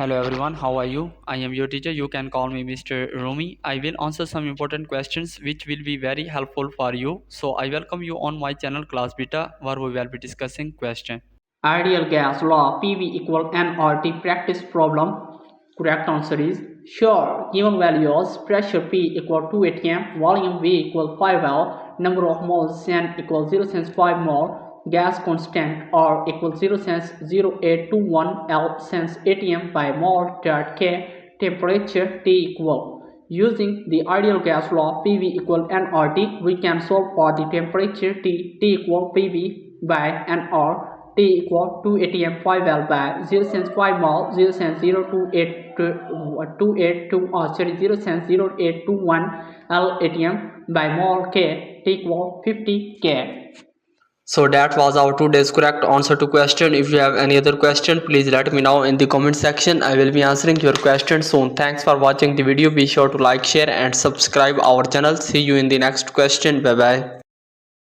Hello everyone, how are you? I am your teacher. You can call me Mr. Rumi. I will answer some important questions which will be very helpful for you. So I welcome you on my channel Class Beta where we will be discussing question. Ideal gas law PV equal nRT practice problem. Correct answer is sure. Given values pressure P equal 2 atm, volume V equal 5L, number of moles N equal 0.5 mole, gas constant R equal 0.0821 L cents atm by mole dirt K, temperature T equal. Using the ideal gas law PV equal nRT, we can solve for the temperature T equal PV by nR. T equal 2 atm 5L by 0.5 mol 0.0821 L atm by mol K T equal 50 K. So that was our today's correct answer to question. If you have any other question, please let me know in the comment section. I will be answering your question soon. Thanks for watching the video. Be sure to like, share and subscribe our channel. See you in the next question. Bye bye.